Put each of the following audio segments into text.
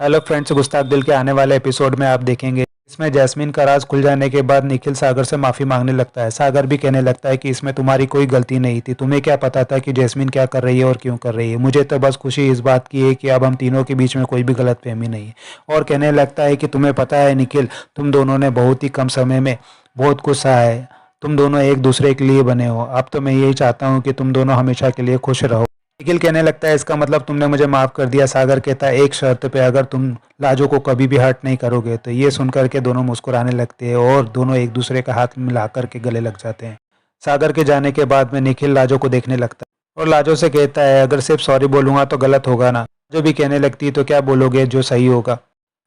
Hello friends, गुस्ताख दिल के आने वाले एपिसोड में आप देखेंगे इसमें जैस्मीन का राज खुल जाने के बाद निखिल सागर से माफ़ी मांगने लगता है। सागर भी कहने लगता है कि इसमें तुम्हारी कोई गलती नहीं थी, तुम्हें क्या पता था कि जैस्मीन क्या कर रही है और क्यों कर रही है। मुझे तो बस खुशी इस बात की है कि अब हम तीनों के बीच में कोई भी गलतफहमी नहीं है। और कहने लगता है कि तुम्हें पता है निखिल, तुम दोनों ने बहुत ही कम समय में बहुत कुछ सहा है। तुम दोनों एक दूसरे के लिए बने हो। अब तो मैं यही चाहता हूँ कि तुम दोनों हमेशा के लिए खुश रहो। निखिल कहने लगता है इसका मतलब तुमने मुझे माफ़ कर दिया। सागर कहता है एक शर्त पे, अगर तुम लाजो को कभी भी हर्ट नहीं करोगे। तो ये सुनकर के दोनों मुस्कुराने लगते हैं और दोनों एक दूसरे का हाथ मिला कर के गले लग जाते हैं। सागर के जाने के बाद में निखिल लाजो को देखने लगता है और लाजो से कहता है अगर सिर्फ सॉरी बोलूँगा तो गलत होगा ना। जो भी कहने लगती है तो क्या बोलोगे जो सही होगा।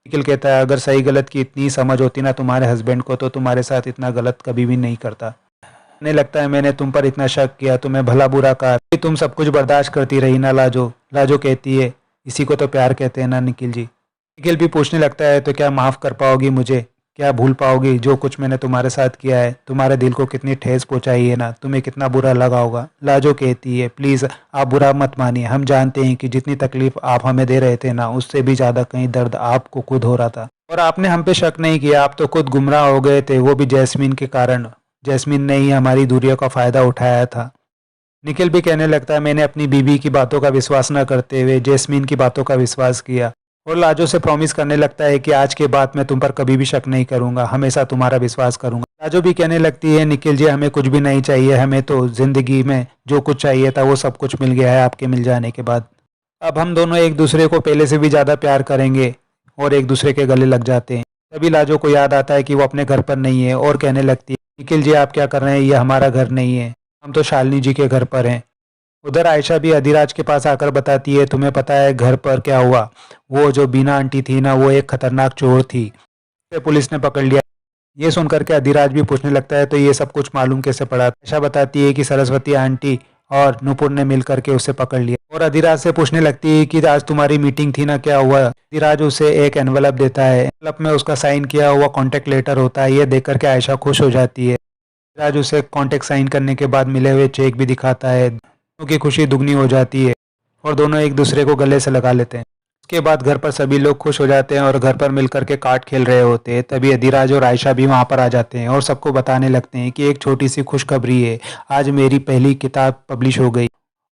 निखिल कहता है अगर सही गलत की इतनी समझ होती ना तुम्हारे हस्बैंड को तो तुम्हारे साथ इतना गलत कभी भी नहीं करता। नहीं लगता है मैंने तुम पर इतना शक किया, तुम्हें भला बुरा कहा, कि तुम सब कुछ बर्दाश्त करती रही ना लाजो। लाजो कहती है इसी को तो प्यार कहते हैं ना निखिल जी। निखिल भी पूछने लगता है तो क्या माफ़ कर पाओगी मुझे, क्या भूल पाओगी जो कुछ मैंने तुम्हारे साथ किया है। तुम्हारे दिल को कितनी ठेस पहुंचाई है ना, तुम्हें कितना बुरा लगा होगा। लाजो कहती है प्लीज़ आप बुरा मत मानिए, हम जानते हैं कि जितनी तकलीफ आप हमें दे रहे थे ना उससे भी ज़्यादा कहीं दर्द आपको खुद हो रहा था। और आपने हम पे शक नहीं किया, आप तो खुद गुमराह हो गए थे, वो भी जैस्मीन के कारण। जैस्मीन ने ही हमारी दूरियों का फ़ायदा उठाया था। निखिल भी कहने लगता है मैंने अपनी बीवी की बातों का विश्वास न करते हुए जैस्मीन की बातों का विश्वास किया। और लाजो से प्रॉमिस करने लगता है कि आज के बाद मैं तुम पर कभी भी शक नहीं करूंगा, हमेशा तुम्हारा विश्वास करूंगा। लाजो भी कहने लगती है निखिल जी हमें कुछ भी नहीं चाहिए, हमें तो ज़िंदगी में जो कुछ चाहिए था वो सब कुछ मिल गया है आपके मिल जाने के बाद। अब हम दोनों एक दूसरे को पहले से भी ज़्यादा प्यार करेंगे और एक दूसरे के गले लग जाते हैं। तभी लाजो को याद आता है कि वो अपने घर पर नहीं है और कहने लगती है निखिल जी आप क्या कर रहे हैं, ये हमारा घर नहीं है, हम तो शालिनी जी के घर पर हैं। उधर आयशा भी अधिराज के पास आकर बताती है तुम्हें पता है घर पर क्या हुआ, वो जो बीना आंटी थी ना वो एक खतरनाक चोर थी, उसे पुलिस ने पकड़ लिया। ये सुनकर के अधिराज भी पूछने लगता है तो ये सब कुछ मालूम कैसे पड़ा। आयशा बताती है कि सरस्वती आंटी और नुपुर ने मिलकर के उसे पकड़ लिया। और अधिराज से पूछने लगती है कि आज तुम्हारी मीटिंग थी ना, क्या हुआ। अधिराज उसे एक एनवलप देता है, एनवलप में उसका साइन किया हुआ कॉन्टेक्ट लेटर होता है। ये देख करके आयशा खुश हो जाती है। अधिराज उसे कॉन्टेक्ट साइन करने के बाद मिले हुए चेक भी दिखाता है। दोनों की खुशी दुगनी हो जाती है और दोनों एक दूसरे को गले से लगा लेते हैं। उसके बाद घर पर सभी लोग खुश हो जाते हैं और घर पर मिलकर के कार्ड खेल रहे होते हैं। तभी अधिराज और आयशा भी वहाँ पर आ जाते हैं और सबको बताने लगते हैं कि एक छोटी सी खुशखबरी है, आज मेरी पहली किताब पब्लिश हो गई।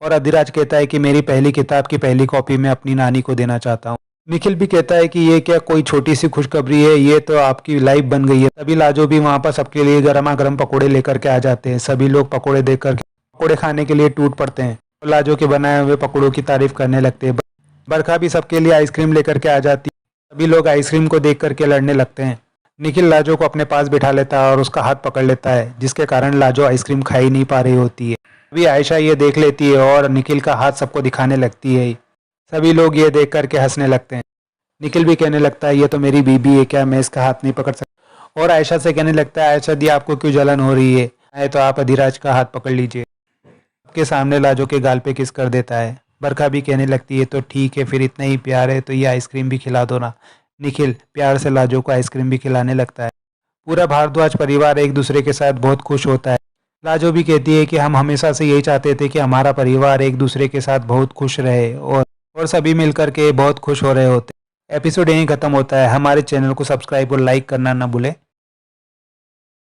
और अधिराज कहता है कि मेरी पहली किताब की पहली कॉपी मैं अपनी नानी को देना चाहता हूँ। निखिल भी कहता है कि ये क्या कोई छोटी सी खुशखबरी है, ये तो आपकी लाइफ बन गई है। तभी लाजो भी वहाँ पर सबके लिए गर्मा गर्म पकौड़े लेकर के आ जाते हैं। सभी लोग पकौड़े देख कर पकौड़े खाने के लिए टूट पड़ते हैं और लाजो के बनाए हुए पकौड़ों की तारीफ करने लगते हैं। बरखा भी सबके लिए आइसक्रीम लेकर के आ जाती है। सभी लोग आइसक्रीम को देख करके लड़ने लगते हैं। निखिल लाजो को अपने पास बिठा लेता है और उसका हाथ पकड़ लेता है, जिसके कारण लाजो आइसक्रीम खा ही नहीं पा रही होती है। अभी आयशा ये देख लेती है और निखिल का हाथ सबको दिखाने लगती है। सभी लोग ये देख करके हंसने लगते हैं। निखिल भी कहने लगता है ये तो मेरी बीबी है, क्या मैं इसका हाथ नहीं पकड़ सकता। और आयशा से कहने लगता है आयशा दी आपको क्यों जलन हो रही है, तो आप अधिराज का हाथ पकड़ लीजिए। के सामने लाजो के गाल पे किस कर देता है। बरखा भी कहने लगती है तो ठीक है, फिर इतना ही प्यार है तो ये आइसक्रीम भी खिला दो ना। निखिल प्यार से लाजो को आइसक्रीम भी खिलाने लगता है। पूरा भारद्वाज परिवार एक दूसरे के साथ बहुत खुश होता है। लाजो भी कहती है कि हम हमेशा से यही चाहते थे कि हमारा परिवार एक दूसरे के साथ बहुत खुश रहे और सभी मिलकर के बहुत खुश हो रहे होते। एपिसोड यहीं खत्म होता है। हमारे चैनल को सब्सक्राइब और लाइक करना ना भूले।